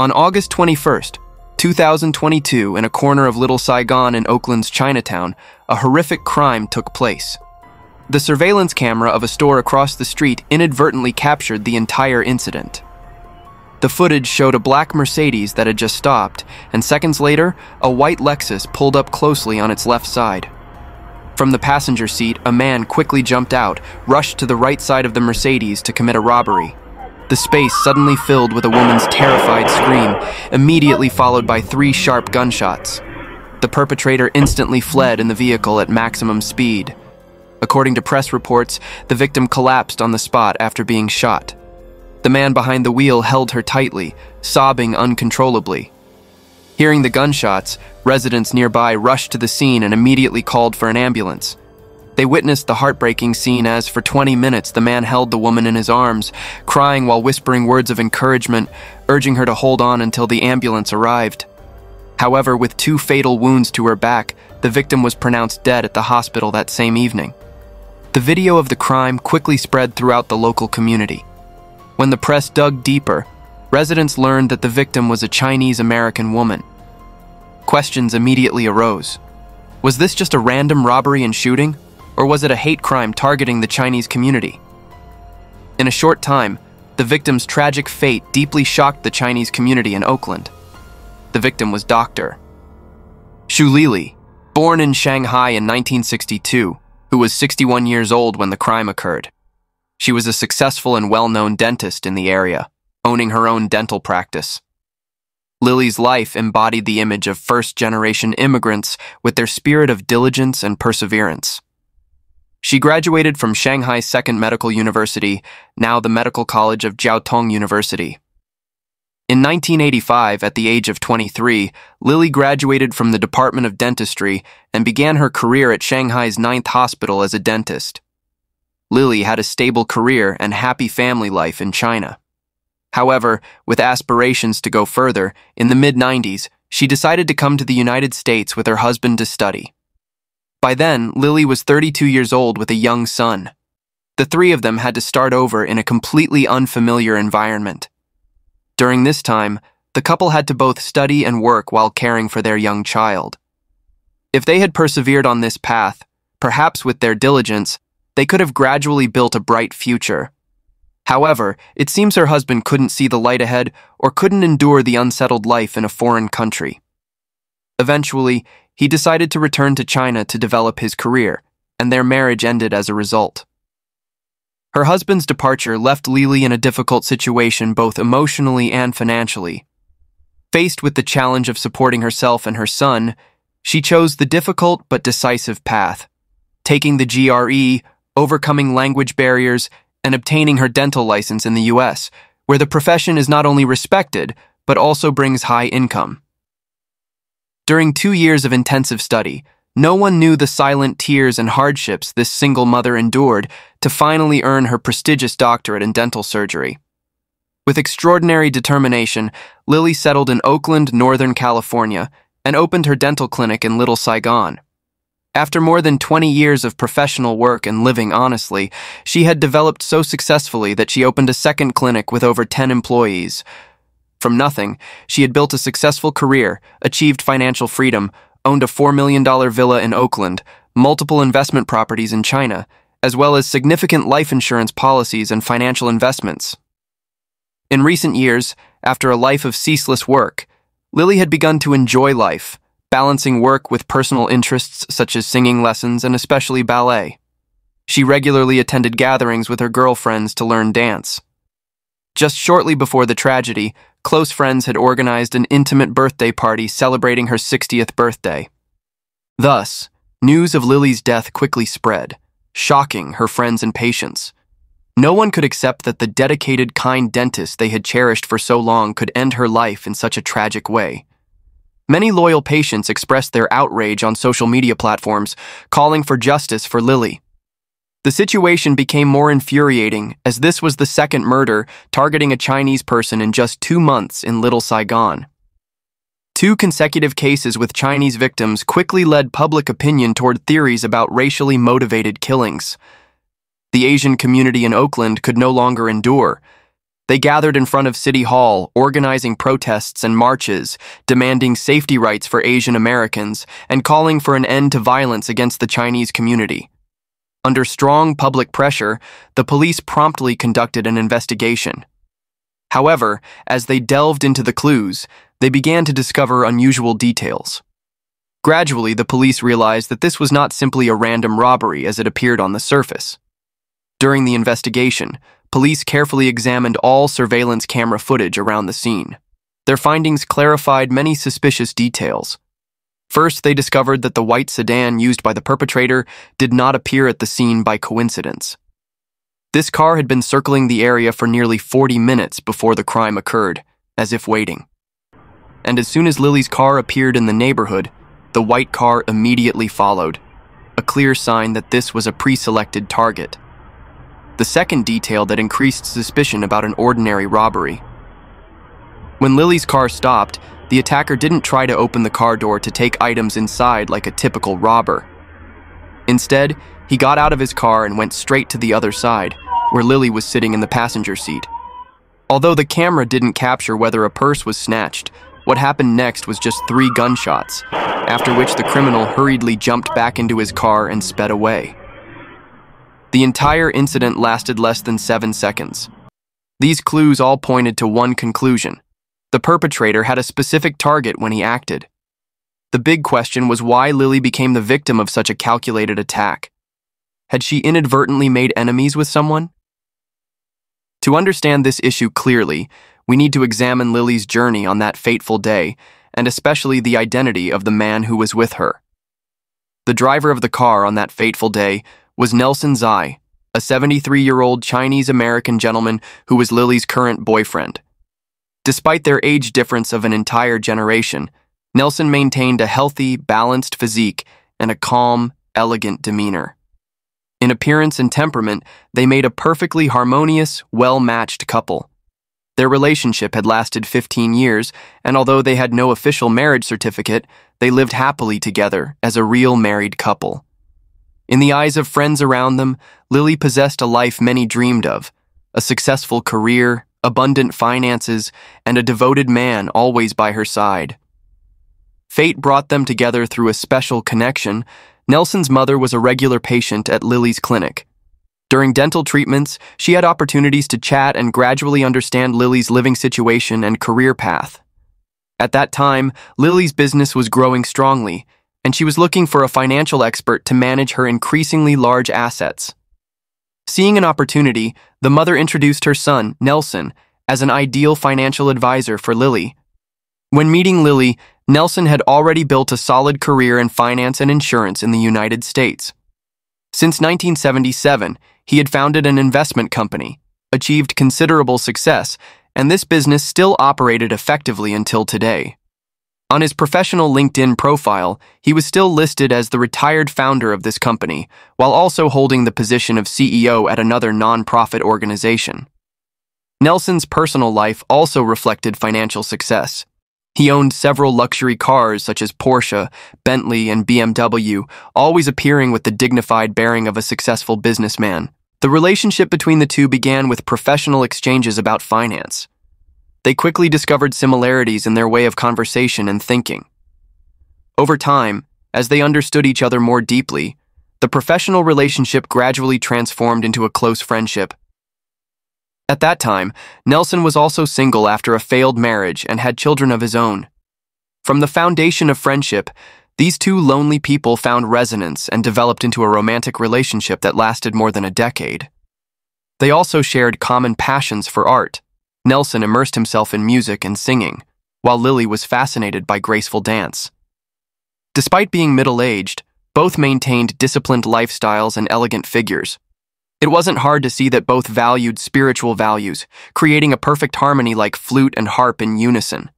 On August 21st, 2022, in a corner of Little Saigon in Oakland's Chinatown, a horrific crime took place. The surveillance camera of a store across the street inadvertently captured the entire incident. The footage showed a black Mercedes that had just stopped, and seconds later, a white Lexus pulled up closely on its left side. From the passenger seat, a man quickly jumped out, rushed to the right side of the Mercedes to commit a robbery. The space suddenly filled with a woman's terrified scream, immediately followed by 3 sharp gunshots. The perpetrator instantly fled in the vehicle at maximum speed. According to press reports, the victim collapsed on the spot after being shot. The man behind the wheel held her tightly, sobbing uncontrollably. Hearing the gunshots, residents nearby rushed to the scene and immediately called for an ambulance. They witnessed the heartbreaking scene as, for 20 minutes, the man held the woman in his arms, crying while whispering words of encouragement, urging her to hold on until the ambulance arrived. However, with 2 fatal wounds to her back, the victim was pronounced dead at the hospital that same evening. The video of the crime quickly spread throughout the local community. When the press dug deeper, residents learned that the victim was a Chinese-American woman. Questions immediately arose. Was this just a random robbery and shooting, or was it a hate crime targeting the Chinese community? In a short time, the victim's tragic fate deeply shocked the Chinese community in Oakland. The victim was Dr. Lili, born in Shanghai in 1962, who was 61 years old when the crime occurred. She was a successful and well-known dentist in the area, owning her own dental practice. Lili's life embodied the image of first-generation immigrants with their spirit of diligence and perseverance. She graduated from Shanghai's Second Medical University, now the Medical College of Jiao Tong University. In 1985, at the age of 23, Lili graduated from the Department of Dentistry and began her career at Shanghai's 9th Hospital as a dentist. Lili had a stable career and happy family life in China. However, with aspirations to go further, in the mid-90s, she decided to come to the United States with her husband to study. By then, Lili was 32 years old with a young son. The 3 of them had to start over in a completely unfamiliar environment. During this time, the couple had to both study and work while caring for their young child. If they had persevered on this path, perhaps with their diligence, they could have gradually built a bright future. However, it seems her husband couldn't see the light ahead or couldn't endure the unsettled life in a foreign country. Eventually, he decided to return to China to develop his career, and their marriage ended as a result. Her husband's departure left Lili in a difficult situation both emotionally and financially. Faced with the challenge of supporting herself and her son, she chose the difficult but decisive path, taking the GRE, overcoming language barriers, and obtaining her dental license in the US, where the profession is not only respected, but also brings high income. During 2 years of intensive study, no one knew the silent tears and hardships this single mother endured to finally earn her prestigious doctorate in dental surgery. With extraordinary determination, Lili settled in Oakland, Northern California, and opened her dental clinic in Little Saigon. After more than 20 years of professional work and living honestly, she had developed so successfully that she opened a second clinic with over 10 employees. From nothing, she had built a successful career, achieved financial freedom, owned a $4 million villa in Oakland, multiple investment properties in China, as well as significant life insurance policies and financial investments. In recent years, after a life of ceaseless work, Lili had begun to enjoy life, balancing work with personal interests such as singing lessons and especially ballet. She regularly attended gatherings with her girlfriends to learn dance. Just shortly before the tragedy, close friends had organized an intimate birthday party celebrating her 60th birthday. Thus, news of Lili's death quickly spread, shocking her friends and patients. No one could accept that the dedicated, kind dentist they had cherished for so long could end her life in such a tragic way. Many loyal patients expressed their outrage on social media platforms, calling for justice for Lili. The situation became more infuriating as this was the second murder targeting a Chinese person in just 2 months in Little Saigon. 2 consecutive cases with Chinese victims quickly led public opinion toward theories about racially motivated killings. The Asian community in Oakland could no longer endure. They gathered in front of City Hall, organizing protests and marches, demanding safety rights for Asian Americans, and calling for an end to violence against the Chinese community. Under strong public pressure, the police promptly conducted an investigation. However, as they delved into the clues, they began to discover unusual details. Gradually, the police realized that this was not simply a random robbery as it appeared on the surface. During the investigation, police carefully examined all surveillance camera footage around the scene. Their findings clarified many suspicious details. First, they discovered that the white sedan used by the perpetrator did not appear at the scene by coincidence. This car had been circling the area for nearly 40 minutes before the crime occurred, as if waiting. And as soon as Lili's car appeared in the neighborhood, the white car immediately followed, a clear sign that this was a pre-selected target. The second detail that increased suspicion about an ordinary robbery. When Lili's car stopped, the attacker didn't try to open the car door to take items inside like a typical robber. Instead, he got out of his car and went straight to the other side, where Lili was sitting in the passenger seat. Although the camera didn't capture whether a purse was snatched, what happened next was just 3 gunshots, after which the criminal hurriedly jumped back into his car and sped away. The entire incident lasted less than 7 seconds. These clues all pointed to one conclusion. The perpetrator had a specific target when he acted. The big question was why Lili became the victim of such a calculated attack. Had she inadvertently made enemies with someone? To understand this issue clearly, we need to examine Lili's journey on that fateful day, and especially the identity of the man who was with her. The driver of the car on that fateful day was Nelson Zai, a 73-year-old Chinese-American gentleman who was Lili's current boyfriend. Despite their age difference of an entire generation, Nelson maintained a healthy, balanced physique and a calm, elegant demeanor. In appearance and temperament, they made a perfectly harmonious, well-matched couple. Their relationship had lasted 15 years, and although they had no official marriage certificate, they lived happily together as a real married couple. In the eyes of friends around them, Lili possessed a life many dreamed of, a successful career, abundant finances, and a devoted man always by her side. Fate brought them together through a special connection. Nelson's mother was a regular patient at Lili's clinic. During dental treatments, she had opportunities to chat and gradually understand Lili's living situation and career path. At that time, Lili's business was growing strongly, and she was looking for a financial expert to manage her increasingly large assets. Seeing an opportunity, the mother introduced her son, Nelson, as an ideal financial advisor for Lili. When meeting Lili, Nelson had already built a solid career in finance and insurance in the United States. Since 1977, he had founded an investment company, achieved considerable success, and this business still operated effectively until today. On his professional LinkedIn profile, he was still listed as the retired founder of this company, while also holding the position of CEO at another non-profit organization. Nelson's personal life also reflected financial success. He owned several luxury cars such as Porsche, Bentley, and BMW, always appearing with the dignified bearing of a successful businessman. The relationship between the two began with professional exchanges about finance. They quickly discovered similarities in their way of conversation and thinking. Over time, as they understood each other more deeply, the professional relationship gradually transformed into a close friendship. At that time, Nelson was also single after a failed marriage and had children of his own. From the foundation of friendship, these two lonely people found resonance and developed into a romantic relationship that lasted more than a decade. They also shared common passions for art. Nelson immersed himself in music and singing, while Lili was fascinated by graceful dance. Despite being middle-aged, both maintained disciplined lifestyles and elegant figures. It wasn't hard to see that both valued spiritual values, creating a perfect harmony like flute and harp in unison.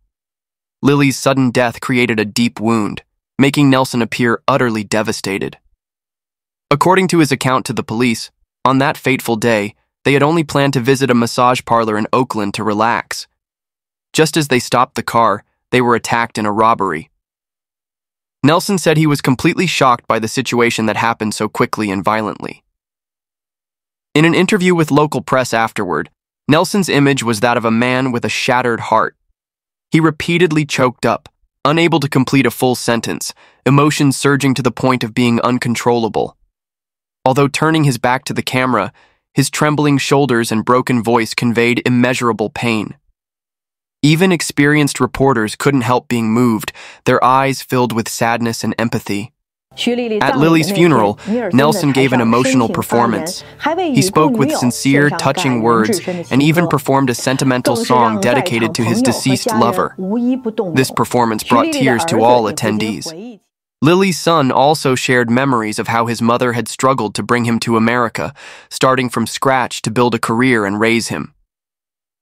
Lili's sudden death created a deep wound, making Nelson appear utterly devastated. According to his account to the police, on that fateful day, they had only planned to visit a massage parlor in Oakland to relax. Just as they stopped the car, they were attacked in a robbery. Nelson said he was completely shocked by the situation that happened so quickly and violently. In an interview with local press afterward, Nelson's image was that of a man with a shattered heart. He repeatedly choked up, unable to complete a full sentence, emotions surging to the point of being uncontrollable. Although turning his back to the camera, his trembling shoulders and broken voice conveyed immeasurable pain. Even experienced reporters couldn't help being moved, their eyes filled with sadness and empathy. At Lili's funeral, Nelson gave an emotional performance. He spoke with sincere, touching words and even performed a sentimental song dedicated to his deceased lover. This performance brought tears to all attendees. Lili's son also shared memories of how his mother had struggled to bring him to America, starting from scratch to build a career and raise him.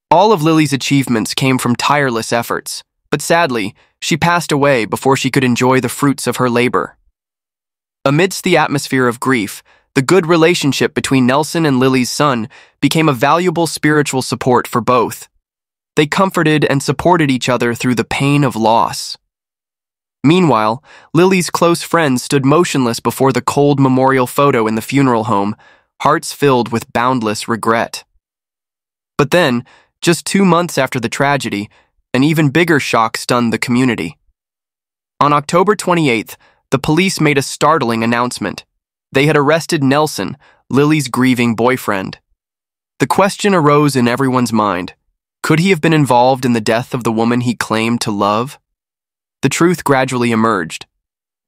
All of Lili's achievements came from tireless efforts, but sadly, she passed away before she could enjoy the fruits of her labor. Amidst the atmosphere of grief, the good relationship between Nelson and Lili's son became a valuable spiritual support for both. They comforted and supported each other through the pain of loss. Meanwhile, Lili's close friends stood motionless before the cold memorial photo in the funeral home, hearts filled with boundless regret. But then, just 2 months after the tragedy, an even bigger shock stunned the community. On October 28th, the police made a startling announcement. They had arrested Nelson, Lili's grieving boyfriend. The question arose in everyone's mind. Could he have been involved in the death of the woman he claimed to love? The truth gradually emerged.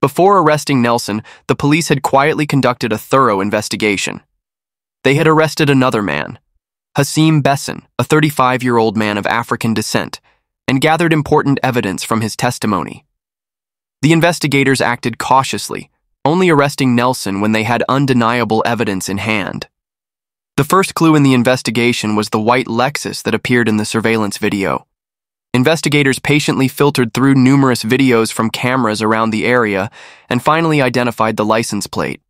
Before arresting Nelson, the police had quietly conducted a thorough investigation. They had arrested another man, Hassim Besson, a 35-year-old man of African descent, and gathered important evidence from his testimony. The investigators acted cautiously, only arresting Nelson when they had undeniable evidence in hand. The first clue in the investigation was the white Lexus that appeared in the surveillance video. Investigators patiently filtered through numerous videos from cameras around the area and finally identified the license plate.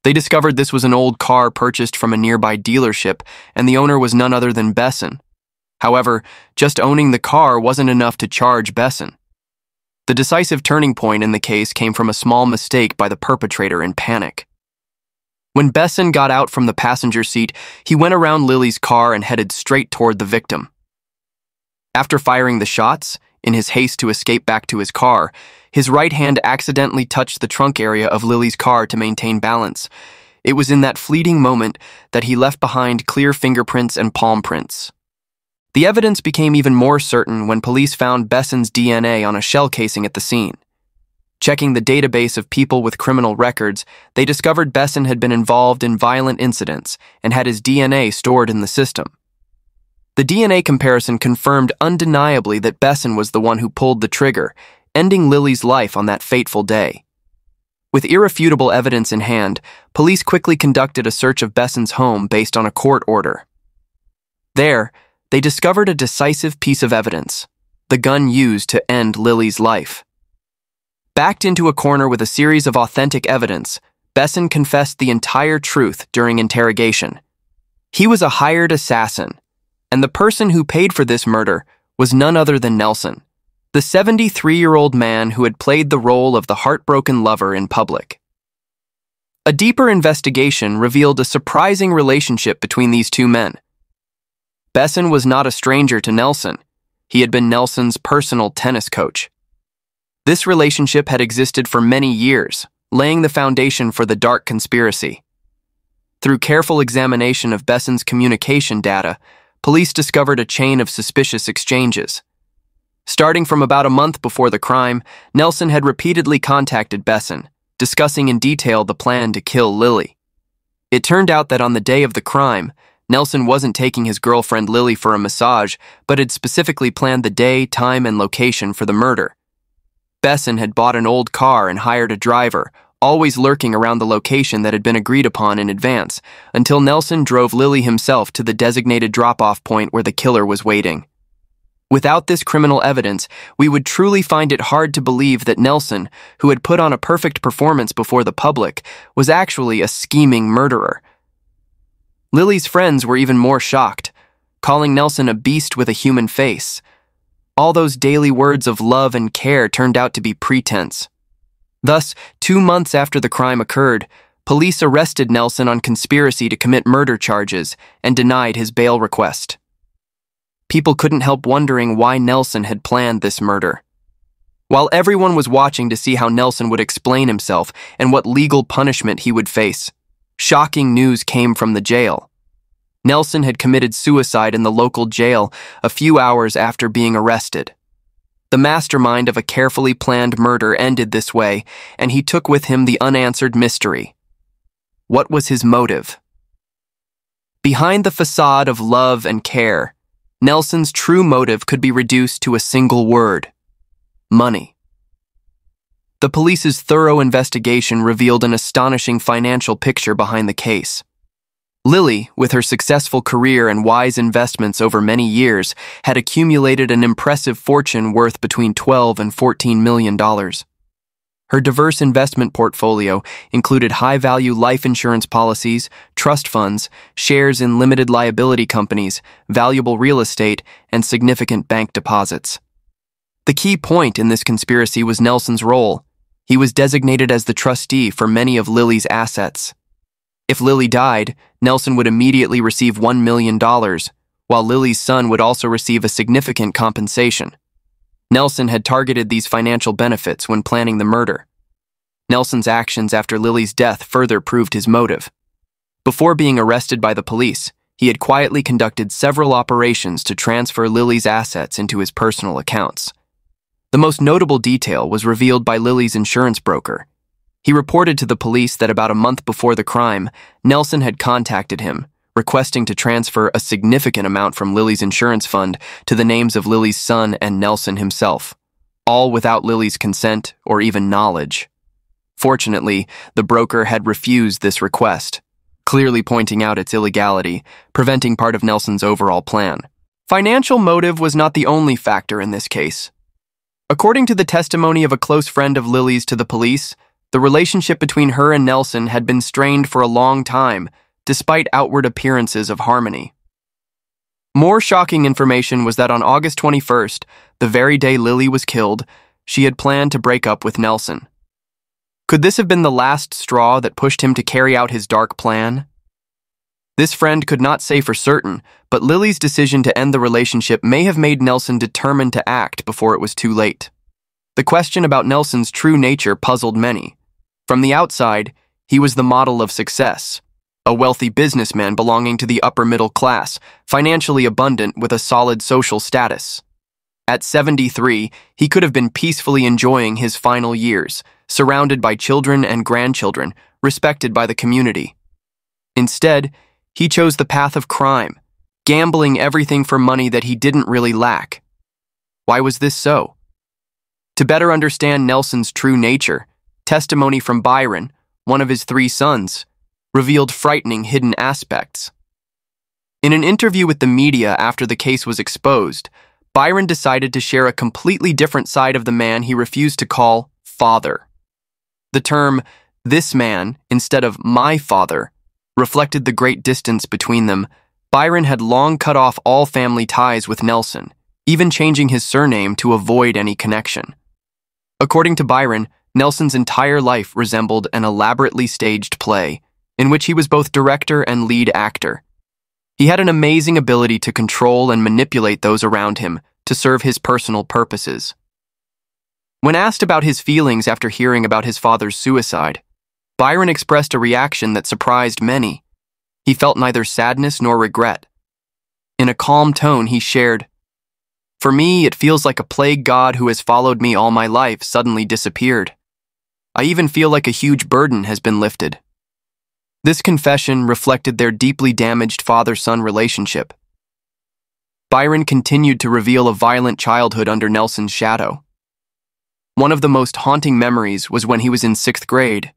They discovered this was an old car purchased from a nearby dealership, and the owner was none other than Besson. However, just owning the car wasn't enough to charge Besson. The decisive turning point in the case came from a small mistake by the perpetrator in panic. When Besson got out from the passenger seat, he went around Lili's car and headed straight toward the victim. After firing the shots, in his haste to escape back to his car, his right hand accidentally touched the trunk area of Lili's car to maintain balance. It was in that fleeting moment that he left behind clear fingerprints and palm prints. The evidence became even more certain when police found Besson's DNA on a shell casing at the scene. Checking the database of people with criminal records, they discovered Besson had been involved in violent incidents and had his DNA stored in the system. The DNA comparison confirmed undeniably that Besson was the one who pulled the trigger, ending Lili's life on that fateful day. With irrefutable evidence in hand, police quickly conducted a search of Besson's home based on a court order. There, they discovered a decisive piece of evidence, the gun used to end Lili's life. Backed into a corner with a series of authentic evidence, Besson confessed the entire truth during interrogation. He was a hired assassin, and the person who paid for this murder was none other than Nelson, the 73-year-old man who had played the role of the heartbroken lover in public. A deeper investigation revealed a surprising relationship between these two men. Besson was not a stranger to Nelson. He had been Nelson's personal tennis coach. This relationship had existed for many years, laying the foundation for the dark conspiracy. Through careful examination of Besson's communication data, police discovered a chain of suspicious exchanges. Starting from about a month before the crime, Nelson had repeatedly contacted Besson, discussing in detail the plan to kill Lili. It turned out that on the day of the crime, Nelson wasn't taking his girlfriend Lili for a massage, but had specifically planned the day, time, and location for the murder. Besson had bought an old car and hired a driver, always lurking around the location that had been agreed upon in advance, until Nelson drove Lili himself to the designated drop-off point where the killer was waiting. Without this criminal evidence, we would truly find it hard to believe that Nelson, who had put on a perfect performance before the public, was actually a scheming murderer. Lili's friends were even more shocked, calling Nelson a beast with a human face. All those daily words of love and care turned out to be pretense. Thus, 2 months after the crime occurred, police arrested Nelson on conspiracy to commit murder charges and denied his bail request. People couldn't help wondering why Nelson had planned this murder. While everyone was watching to see how Nelson would explain himself and what legal punishment he would face, shocking news came from the jail. Nelson had committed suicide in the local jail a few hours after being arrested. The mastermind of a carefully planned murder ended this way, and he took with him the unanswered mystery. What was his motive? Behind the facade of love and care, Nelson's true motive could be reduced to a single word: money. The police's thorough investigation revealed an astonishing financial picture behind the case. Lili, with her successful career and wise investments over many years, had accumulated an impressive fortune worth between $12 and $14 million. Her diverse investment portfolio included high-value life insurance policies, trust funds, shares in limited liability companies, valuable real estate, and significant bank deposits. The key point in this conspiracy was Nelson's role. He was designated as the trustee for many of Lili's assets. If Lili died, Nelson would immediately receive $1 million, while Lili's son would also receive a significant compensation. Nelson had targeted these financial benefits when planning the murder. Nelson's actions after Lili's death further proved his motive. Before being arrested by the police, he had quietly conducted several operations to transfer Lili's assets into his personal accounts. The most notable detail was revealed by Lili's insurance broker. He reported to the police that about a month before the crime, Nelson had contacted him, requesting to transfer a significant amount from Lili's insurance fund to the names of Lili's son and Nelson himself, all without Lili's consent or even knowledge. Fortunately, the broker had refused this request, clearly pointing out its illegality, preventing part of Nelson's overall plan. Financial motive was not the only factor in this case. According to the testimony of a close friend of Lili's to the police, the relationship between her and Nelson had been strained for a long time, despite outward appearances of harmony. More shocking information was that on August 21st, the very day Lili was killed, she had planned to break up with Nelson. Could this have been the last straw that pushed him to carry out his dark plan? This friend could not say for certain, but Lili's decision to end the relationship may have made Nelson determined to act before it was too late. The question about Nelson's true nature puzzled many. From the outside, he was the model of success, a wealthy businessman belonging to the upper middle class, financially abundant with a solid social status. At 73, he could have been peacefully enjoying his final years, surrounded by children and grandchildren, respected by the community. Instead, he chose the path of crime, gambling everything for money that he didn't really lack. Why was this so? To better understand Nelson's true nature, testimony from Byron, one of his 3 sons, revealed frightening hidden aspects. In an interview with the media after the case was exposed, Byron decided to share a completely different side of the man he refused to call father. The term, "this man," instead of "my father," reflected the great distance between them. Byron had long cut off all family ties with Nelson, even changing his surname to avoid any connection. According to Byron, Nelson's entire life resembled an elaborately staged play, in which he was both director and lead actor. He had an amazing ability to control and manipulate those around him to serve his personal purposes. When asked about his feelings after hearing about his father's suicide, Byron expressed a reaction that surprised many. He felt neither sadness nor regret. In a calm tone, he shared, "For me, it feels like a plague god who has followed me all my life suddenly disappeared. I even feel like a huge burden has been lifted." This confession reflected their deeply damaged father-son relationship. Byron continued to reveal a violent childhood under Nelson's shadow. One of the most haunting memories was when he was in 6th grade.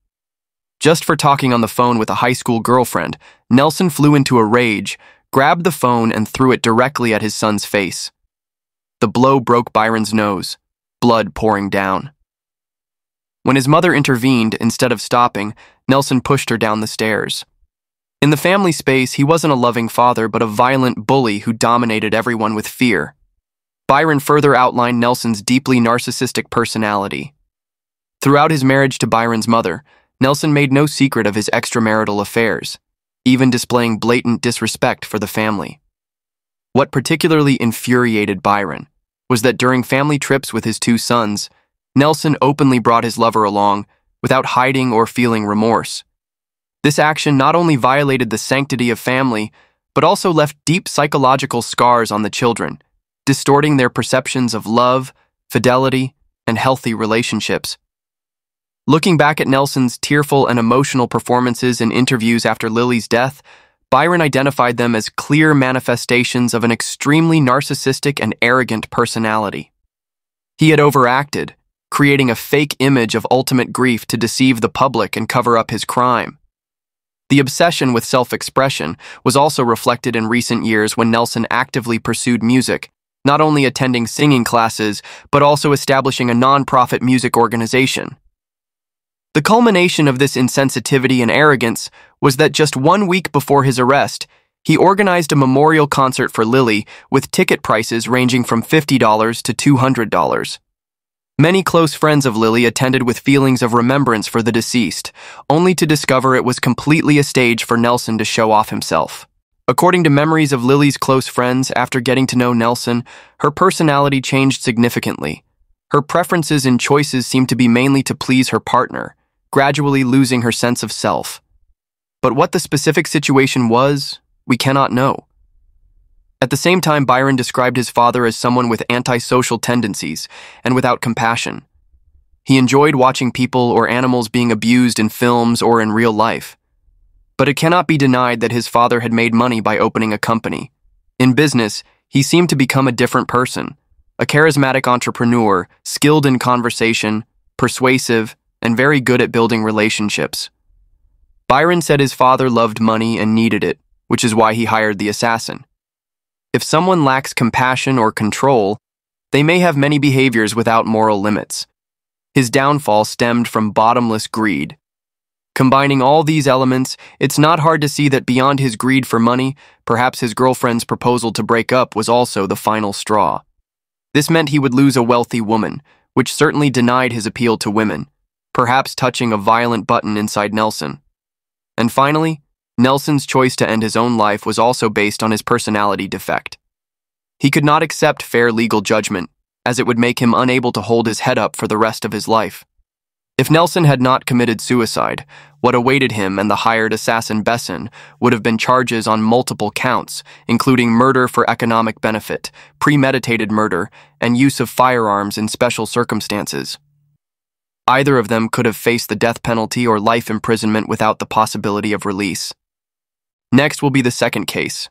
Just for talking on the phone with a high school girlfriend, Nelson flew into a rage, grabbed the phone, and threw it directly at his son's face. The blow broke Byron's nose, blood pouring down. When his mother intervened, instead of stopping, Nelson pushed her down the stairs. In the family space, he wasn't a loving father, but a violent bully who dominated everyone with fear. Byron further outlined Nelson's deeply narcissistic personality. Throughout his marriage to Byron's mother, Nelson made no secret of his extramarital affairs, even displaying blatant disrespect for the family. What particularly infuriated Byron was that during family trips with his two sons, Nelson openly brought his lover along without hiding or feeling remorse. This action not only violated the sanctity of family, but also left deep psychological scars on the children, distorting their perceptions of love, fidelity, and healthy relationships. Looking back at Nelson's tearful and emotional performances in interviews after Lili's death, Byron identified them as clear manifestations of an extremely narcissistic and arrogant personality. He had overacted, creating a fake image of ultimate grief to deceive the public and cover up his crime. The obsession with self-expression was also reflected in recent years when Nelson actively pursued music, not only attending singing classes, but also establishing a non-profit music organization. The culmination of this insensitivity and arrogance was that just 1 week before his arrest, he organized a memorial concert for Lili with ticket prices ranging from $50 to $200. Many close friends of Lili attended with feelings of remembrance for the deceased, only to discover it was completely a stage for Nelson to show off himself. According to memories of Lili's close friends after getting to know Nelson, her personality changed significantly. Her preferences and choices seemed to be mainly to please her partner, gradually losing her sense of self. But what the specific situation was, we cannot know. At the same time, Byron described his father as someone with antisocial tendencies and without compassion. He enjoyed watching people or animals being abused in films or in real life. But it cannot be denied that his father had made money by opening a company. In business, he seemed to become a different person, a charismatic entrepreneur, skilled in conversation, persuasive, and very good at building relationships. Byron said his father loved money and needed it, which is why he hired the assassin. If someone lacks compassion or control, they may have many behaviors without moral limits. His downfall stemmed from bottomless greed. Combining all these elements, it's not hard to see that beyond his greed for money, perhaps his girlfriend's proposal to break up was also the final straw. This meant he would lose a wealthy woman, which certainly denied his appeal to women, perhaps touching a violent button inside Nelson. And finally, Nelson's choice to end his own life was also based on his personality defect. He could not accept fair legal judgment, as it would make him unable to hold his head up for the rest of his life. If Nelson had not committed suicide, what awaited him and the hired assassin Besson would have been charges on multiple counts, including murder for economic benefit, premeditated murder, and use of firearms in special circumstances. Either of them could have faced the death penalty or life imprisonment without the possibility of release. Next will be the second case.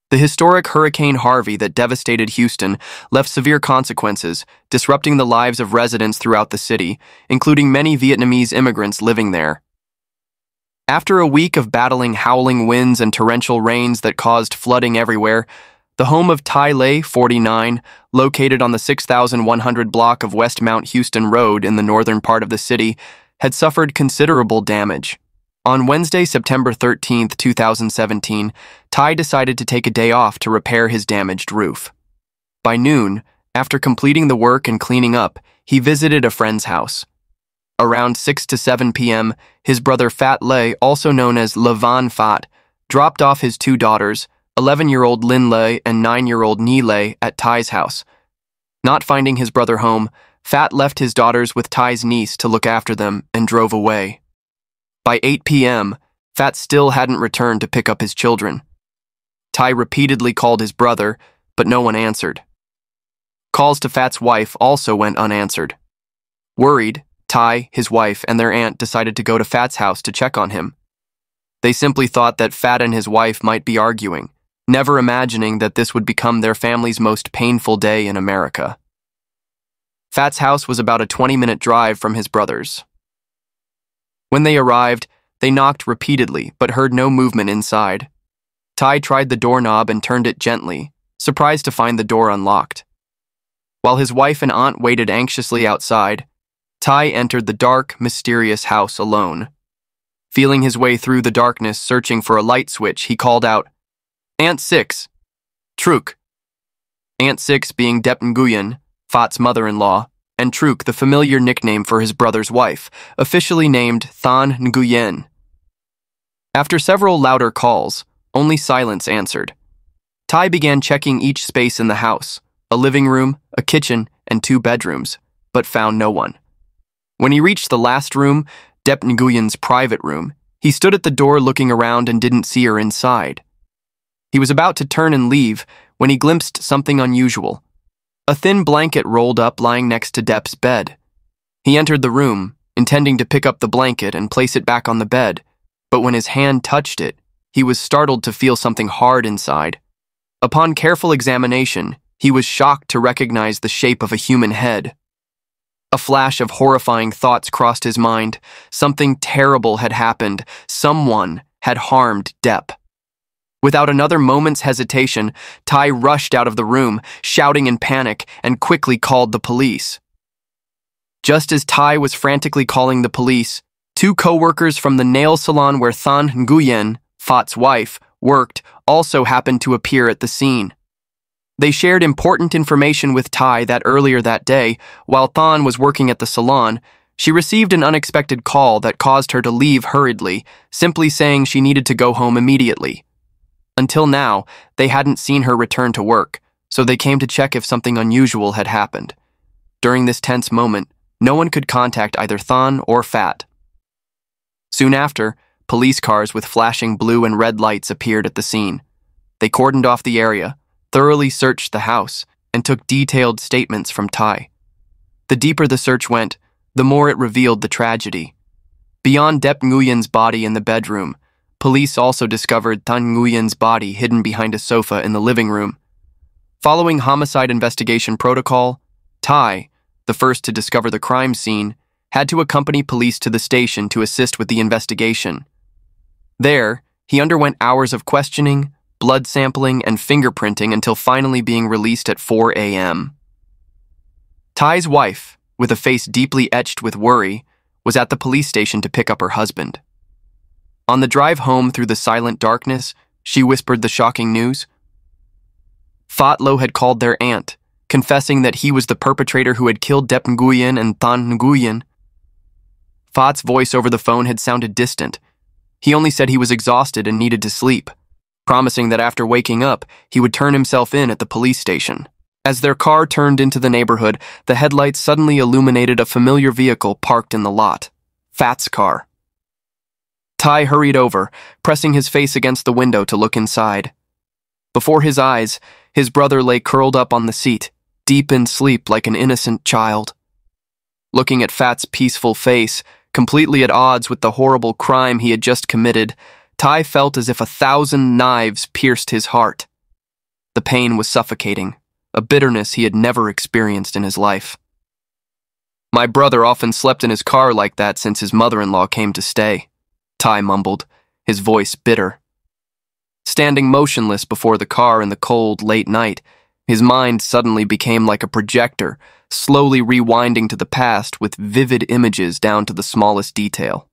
The historic Hurricane Harvey that devastated Houston left severe consequences, disrupting the lives of residents throughout the city, including many Vietnamese immigrants living there. After a week of battling howling winds and torrential rains that caused flooding everywhere, the home of Tai Le, 49, located on the 6,100 block of West Mount Houston Road in the northern part of the city, had suffered considerable damage. On Wednesday, September 13, 2017, Tai decided to take a day off to repair his damaged roof. By noon, after completing the work and cleaning up, he visited a friend's house. Around 6 to 7 p.m., his brother Phat Le, also known as Le Van Phat, dropped off his two daughters, 11-year-old Linh Le and 9-year-old Nhi Le, at Tai's house. Not finding his brother home, Phat left his daughters with Tai's niece to look after them and drove away. By 8 p.m., Phat still hadn't returned to pick up his children. Tai repeatedly called his brother, but no one answered. Calls to Phat's wife also went unanswered. Worried, Tai, his wife, and their aunt decided to go to Phat's house to check on him. They simply thought that Phat and his wife might be arguing, never imagining that this would become their family's most painful day in America. Phat's house was about a 20-minute drive from his brother's. When they arrived, they knocked repeatedly but heard no movement inside. Tai tried the doorknob and turned it gently, surprised to find the door unlocked. While his wife and aunt waited anxiously outside, Tai entered the dark, mysterious house alone. Feeling his way through the darkness, searching for a light switch, he called out, "Aunt Six, Truk." Aunt Six being Dep Nguyen, Phat's mother-in-law, and Truk, the familiar nickname for his brother's wife, officially named Than Nguyen. After several louder calls, only silence answered. Tai began checking each space in the house, a living room, a kitchen, and 2 bedrooms, but found no one. When he reached the last room, Dep Nguyen's private room, he stood at the door looking around and didn't see her inside. He was about to turn and leave when he glimpsed something unusual. A thin blanket rolled up lying next to Dep's bed. He entered the room, intending to pick up the blanket and place it back on the bed, but when his hand touched it, he was startled to feel something hard inside. Upon careful examination, he was shocked to recognize the shape of a human head. A flash of horrifying thoughts crossed his mind. Something terrible had happened. Someone had harmed Dep. Without another moment's hesitation, Tai rushed out of the room, shouting in panic, and quickly called the police. Just as Tai was frantically calling the police, 2 co-workers from the nail salon where Than Nguyen, Phat's wife, worked also happened to appear at the scene. They shared important information with Tai that earlier that day, while Than was working at the salon, she received an unexpected call that caused her to leave hurriedly, simply saying she needed to go home immediately. Until now, they hadn't seen her return to work, so they came to check if something unusual had happened. During this tense moment, no one could contact either Than or Phat. Soon after, police cars with flashing blue and red lights appeared at the scene. They cordoned off the area, thoroughly searched the house, and took detailed statements from Tai. The deeper the search went, the more it revealed the tragedy. Beyond Dep Nguyen's body in the bedroom, police also discovered Than Nguyen's body hidden behind a sofa in the living room. Following homicide investigation protocol, Tai, the first to discover the crime scene, had to accompany police to the station to assist with the investigation. There, he underwent hours of questioning, blood sampling, and fingerprinting until finally being released at 4 a.m. Tai's wife, with a face deeply etched with worry, was at the police station to pick up her husband. On the drive home through the silent darkness, she whispered the shocking news. Phat Lo had called their aunt, confessing that he was the perpetrator who had killed Dep Nguyen and Than Nguyen. Phat's voice over the phone had sounded distant. He only said he was exhausted and needed to sleep, promising that after waking up, he would turn himself in at the police station. As their car turned into the neighborhood, the headlights suddenly illuminated a familiar vehicle parked in the lot. Phat's car. Tai hurried over, pressing his face against the window to look inside. Before his eyes, his brother lay curled up on the seat, deep in sleep like an innocent child. Looking at Phat's peaceful face, completely at odds with the horrible crime he had just committed, Tai felt as if 1,000 knives pierced his heart. The pain was suffocating, a bitterness he had never experienced in his life. "My brother often slept in his car like that since his mother-in-law came to stay," Tai mumbled, his voice bitter. Standing motionless before the car in the cold, late night, his mind suddenly became like a projector, slowly rewinding to the past with vivid images down to the smallest detail.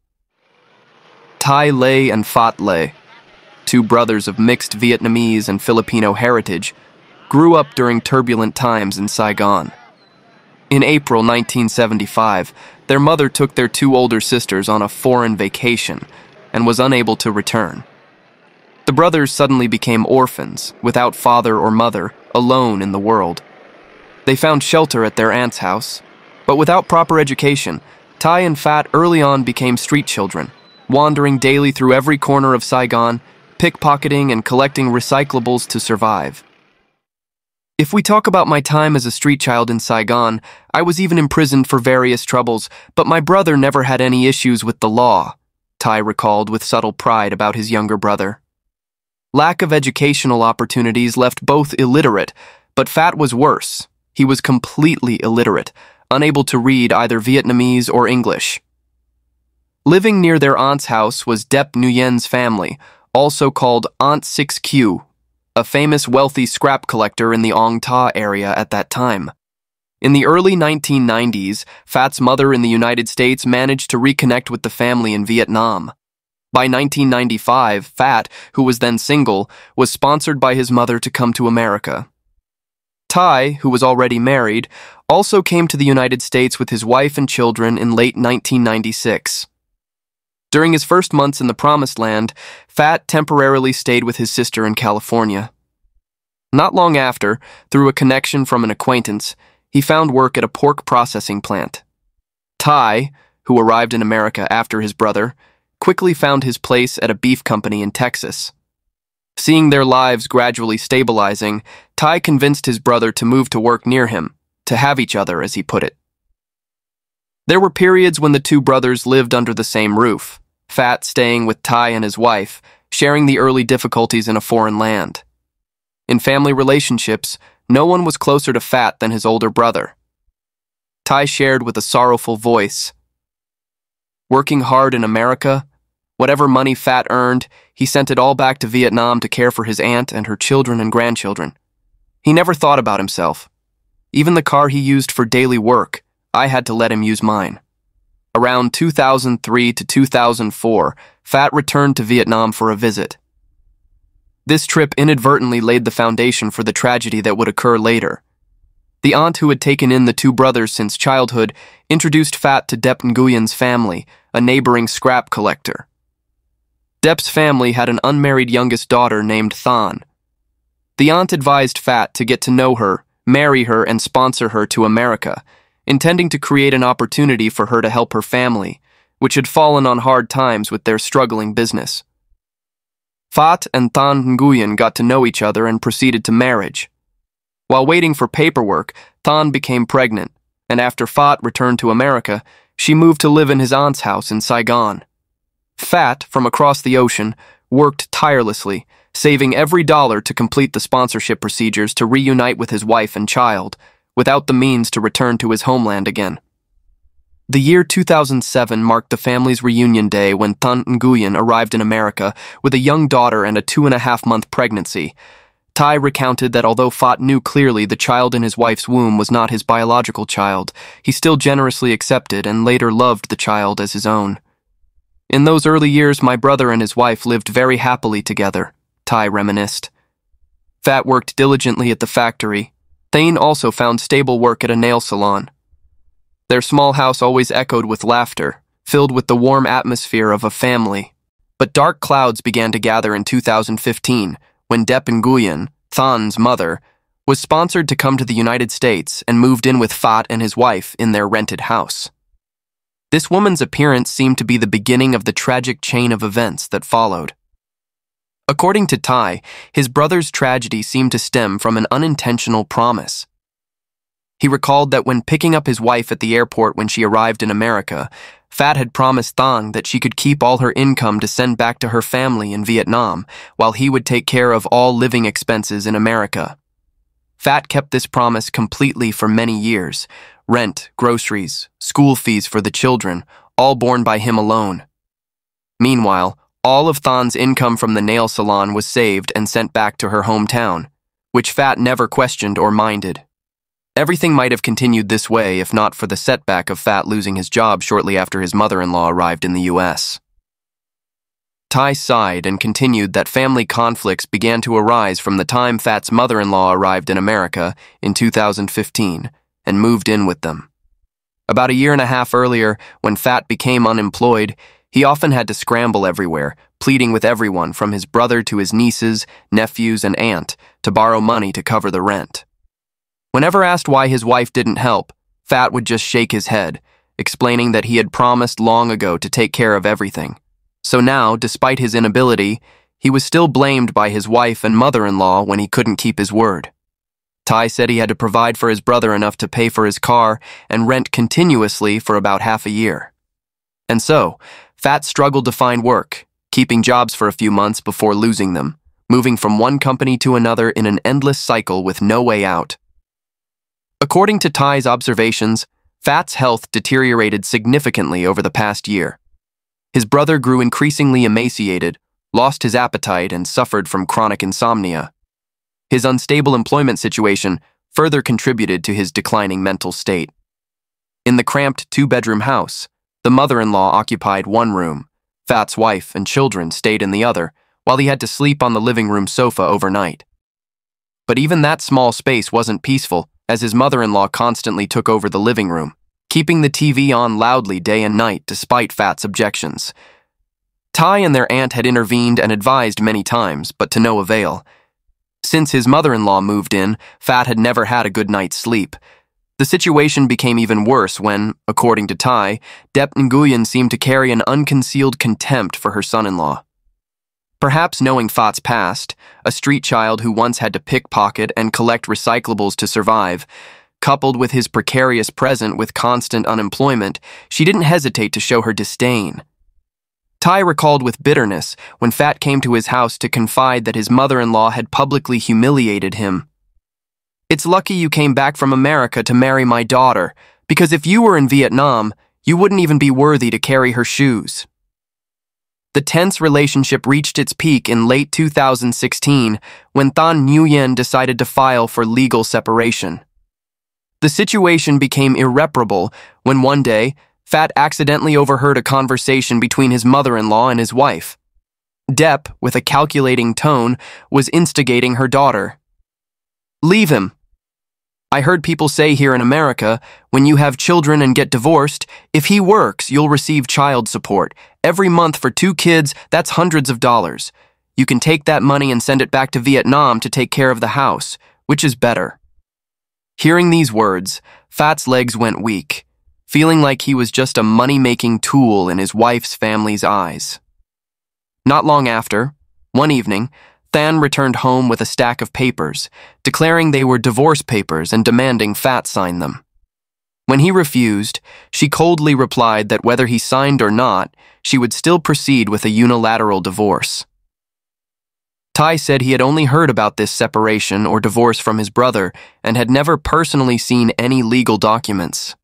Tai Le and Phat Le, 2 brothers of mixed Vietnamese and Filipino heritage, grew up during turbulent times in Saigon. In April 1975, their mother took their 2 older sisters on a foreign vacation and was unable to return. The brothers suddenly became orphans, without father or mother, alone in the world. They found shelter at their aunt's house, but without proper education, Tai and Phat early on became street children, wandering daily through every corner of Saigon, pickpocketing and collecting recyclables to survive. If we talk about my time as a street child in Saigon, I was even imprisoned for various troubles, but my brother never had any issues with the law, Tai recalled with subtle pride about his younger brother. Lack of educational opportunities left both illiterate, but Phat was worse. He was completely illiterate, unable to read either Vietnamese or English. Living near their aunt's house was Dep Nguyen's family, also called Aunt 6Q, a famous wealthy scrap collector in the Ong Ta area at that time. In the early 1990s, Phat's mother in the United States managed to reconnect with the family in Vietnam. By 1995, Phat, who was then single, was sponsored by his mother to come to America. Tai, who was already married, also came to the United States with his wife and children in late 1996. During his first months in the Promised Land, Fat temporarily stayed with his sister in California. Not long after, through a connection from an acquaintance, he found work at a pork processing plant. Tai, who arrived in America after his brother, quickly found his place at a beef company in Texas. Seeing their lives gradually stabilizing, Tai convinced his brother to move to work near him, to have each other, as he put it. There were periods when the two brothers lived under the same roof, Fat staying with Tai and his wife, sharing the early difficulties in a foreign land. In family relationships, no one was closer to Fat than his older brother. Tai shared with a sorrowful voice. Working hard in America, whatever money Fat earned, he sent it all back to Vietnam to care for his aunt and her children and grandchildren. He never thought about himself. Even the car he used for daily work, I had to let him use mine. Around 2003 to 2004, Fat returned to Vietnam for a visit. This trip inadvertently laid the foundation for the tragedy that would occur later. The aunt who had taken in the two brothers since childhood introduced Fat to Dep Nguyen's family, a neighboring scrap collector. Dep's family had an unmarried youngest daughter named Than. The aunt advised Fat to get to know her, marry her, and sponsor her to America, intending to create an opportunity for her to help her family, which had fallen on hard times with their struggling business. Fat and Than Nguyen got to know each other and proceeded to marriage. While waiting for paperwork, Than became pregnant, and after Fat returned to America, she moved to live in his aunt's house in Saigon. Fat, from across the ocean, worked tirelessly, saving every dollar to complete the sponsorship procedures to reunite with his wife and child, without the means to return to his homeland again. The year 2007 marked the family's reunion day when Than Nguyen arrived in America with a young daughter and a 2.5-month pregnancy. Tai recounted that although Fat knew clearly the child in his wife's womb was not his biological child, he still generously accepted and later loved the child as his own. In those early years, my brother and his wife lived very happily together, Tai reminisced. Fat worked diligently at the factory. Thane also found stable work at a nail salon. Their small house always echoed with laughter, filled with the warm atmosphere of a family. But dark clouds began to gather in 2015, when Dep Nguyen, Than's mother, was sponsored to come to the United States and moved in with Fat and his wife in their rented house. This woman's appearance seemed to be the beginning of the tragic chain of events that followed. According to Tai, his brother's tragedy seemed to stem from an unintentional promise. He recalled that when picking up his wife at the airport when she arrived in America, Fat had promised Thang that she could keep all her income to send back to her family in Vietnam, while he would take care of all living expenses in America. Fat kept this promise completely for many years. Rent, groceries, school fees for the children, all borne by him alone. Meanwhile, all of Than's income from the nail salon was saved and sent back to her hometown, which Fat never questioned or minded. Everything might have continued this way if not for the setback of Fat losing his job shortly after his mother-in-law arrived in the U.S. Tai sighed and continued that family conflicts began to arise from the time Fat's mother-in-law arrived in America in 2015 and moved in with them. About a year and a half earlier, when Fat became unemployed, he often had to scramble everywhere, pleading with everyone from his brother to his nieces, nephews, and aunt to borrow money to cover the rent. Whenever asked why his wife didn't help, Fat would just shake his head, explaining that he had promised long ago to take care of everything. So now, despite his inability, he was still blamed by his wife and mother-in-law when he couldn't keep his word. Tai said he had to provide for his brother enough to pay for his car and rent continuously for about half a year. And so, Fat struggled to find work, keeping jobs for a few months before losing them, moving from one company to another in an endless cycle with no way out. According to Tai's observations, Fat's health deteriorated significantly over the past year. His brother grew increasingly emaciated, lost his appetite, and suffered from chronic insomnia. His unstable employment situation further contributed to his declining mental state. In the cramped two-bedroom house, the mother-in-law occupied one room. Fat's wife and children stayed in the other, while he had to sleep on the living room sofa overnight. But even that small space wasn't peaceful, as his mother-in-law constantly took over the living room, keeping the TV on loudly day and night despite Fat's objections. Ty and their aunt had intervened and advised many times, but to no avail. Since his mother-in-law moved in, Fat had never had a good night's sleep. The situation became even worse when, according to Ty, Dep Nguyen seemed to carry an unconcealed contempt for her son-in-law. Perhaps knowing Fat's past, a street child who once had to pickpocket and collect recyclables to survive, coupled with his precarious present with constant unemployment, she didn't hesitate to show her disdain. Ty recalled with bitterness when Fat came to his house to confide that his mother-in-law had publicly humiliated him. "It's lucky you came back from America to marry my daughter, because if you were in Vietnam, you wouldn't even be worthy to carry her shoes." The tense relationship reached its peak in late 2016 when Thanh Nguyen decided to file for legal separation. The situation became irreparable when one day, Fat accidentally overheard a conversation between his mother-in-law and his wife. Dep, with a calculating tone, was instigating her daughter. "Leave him. I heard people say here in America, when you have children and get divorced, if he works, you'll receive child support. Every month for 2 kids, that's hundreds of dollars. You can take that money and send it back to Vietnam to take care of the house. Which is better?" Hearing these words, Fat's legs went weak, feeling like he was just a money-making tool in his wife's family's eyes. Not long after, one evening, Than returned home with a stack of papers, declaring they were divorce papers and demanding Fat sign them. When he refused, she coldly replied that whether he signed or not, she would still proceed with a unilateral divorce. Ty said he had only heard about this separation or divorce from his brother and had never personally seen any legal documents.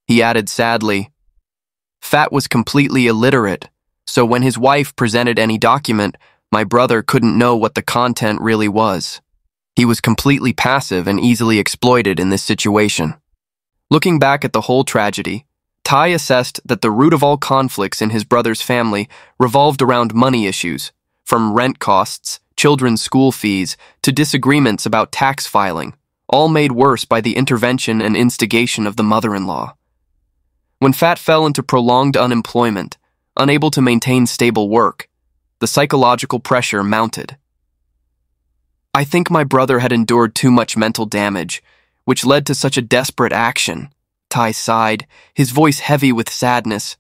He added sadly, "Fat was completely illiterate, so when his wife presented any document, my brother couldn't know what the content really was. He was completely passive and easily exploited in this situation." Looking back at the whole tragedy, Ty assessed that the root of all conflicts in his brother's family revolved around money issues, from rent costs, children's school fees, to disagreements about tax filing, all made worse by the intervention and instigation of the mother-in-law. When Fat fell into prolonged unemployment, unable to maintain stable work, the psychological pressure mounted. "I think my brother had endured too much mental damage, which led to such a desperate action," Ty sighed, his voice heavy with sadness.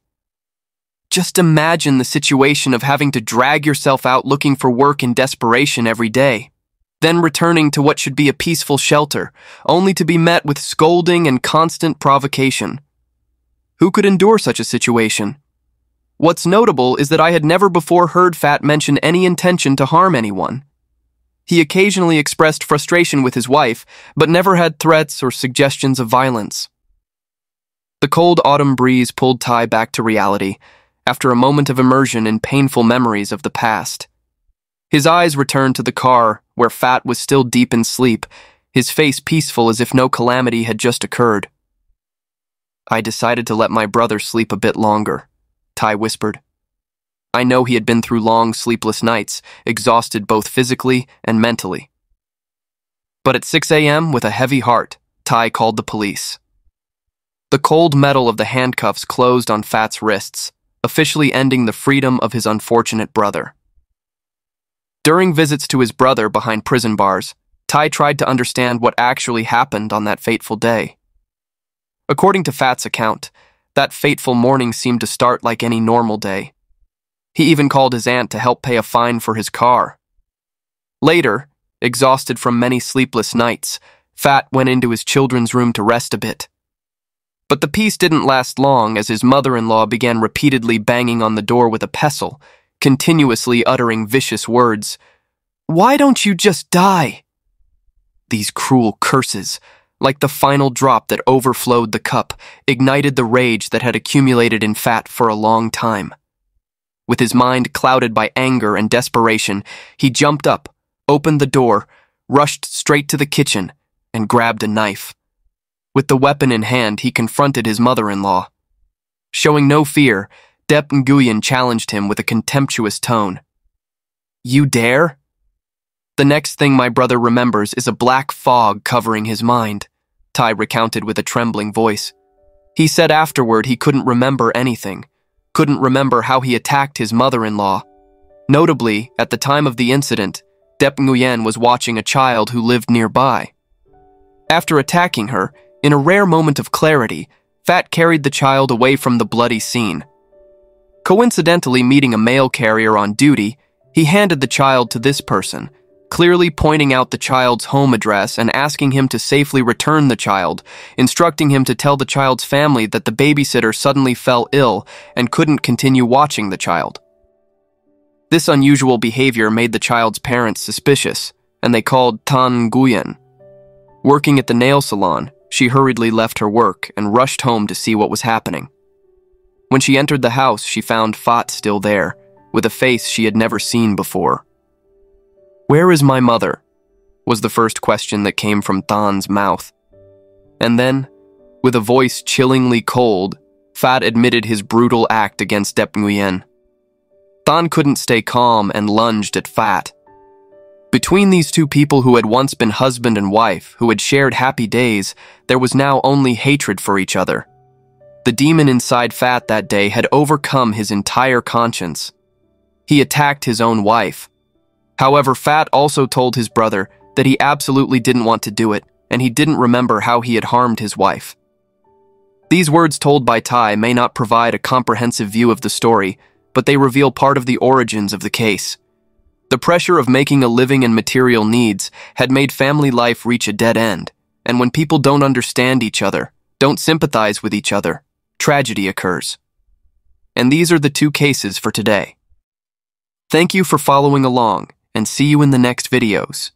"Just imagine the situation of having to drag yourself out looking for work in desperation every day, then returning to what should be a peaceful shelter, only to be met with scolding and constant provocation. Who could endure such a situation? What's notable is that I had never before heard Fat mention any intention to harm anyone. He occasionally expressed frustration with his wife, but never had threats or suggestions of violence." The cold autumn breeze pulled Ty back to reality, after a moment of immersion in painful memories of the past. His eyes returned to the car, where Fat was still deep in sleep, his face peaceful as if no calamity had just occurred. "I decided to let my brother sleep a bit longer," Ty whispered. "I know he had been through long, sleepless nights, exhausted both physically and mentally." But at 6 a.m., with a heavy heart, Ty called the police. The cold metal of the handcuffs closed on Fat's wrists, officially ending the freedom of his unfortunate brother. During visits to his brother behind prison bars, Ty tried to understand what actually happened on that fateful day. According to Fat's account, that fateful morning seemed to start like any normal day. He even called his aunt to help pay a fine for his car. Later, exhausted from many sleepless nights, Fat went into his children's room to rest a bit. But the peace didn't last long as his mother-in-law began repeatedly banging on the door with a pestle, continuously uttering vicious words. "Why don't you just die?" These cruel curses, like the final drop that overflowed the cup, ignited the rage that had accumulated in Fat for a long time. With his mind clouded by anger and desperation, he jumped up, opened the door, rushed straight to the kitchen, and grabbed a knife. With the weapon in hand, he confronted his mother-in-law. Showing no fear, Dep Nguyen challenged him with a contemptuous tone. "You dare?" The next thing my brother remembers is a black fog covering his mind, Tai recounted with a trembling voice. He said afterward he couldn't remember anything, couldn't remember how he attacked his mother-in-law. Notably, at the time of the incident, Dep Nguyen was watching a child who lived nearby. After attacking her, in a rare moment of clarity, Phat carried the child away from the bloody scene. Coincidentally meeting a mail carrier on duty, he handed the child to this person, clearly pointing out the child's home address and asking him to safely return the child, instructing him to tell the child's family that the babysitter suddenly fell ill and couldn't continue watching the child. This unusual behavior made the child's parents suspicious, and they called Tan Nguyen. Working at the nail salon, she hurriedly left her work and rushed home to see what was happening. When she entered the house, she found Phat still there, with a face she had never seen before. "Where is my mother?" was the first question that came from Tan's mouth. And then, with a voice chillingly cold, Phat admitted his brutal act against Dep Nguyen. Tan couldn't stay calm and lunged at Phat. Between these two people who had once been husband and wife, who had shared happy days, there was now only hatred for each other. The demon inside Phat that day had overcome his entire conscience. He attacked his own wife. However, Phat also told his brother that he absolutely didn't want to do it, and he didn't remember how he had harmed his wife. These words told by Tai may not provide a comprehensive view of the story, but they reveal part of the origins of the case. The pressure of making a living and material needs had made family life reach a dead end, and when people don't understand each other, don't sympathize with each other, tragedy occurs. And these are the two cases for today. Thank you for following along, and see you in the next videos.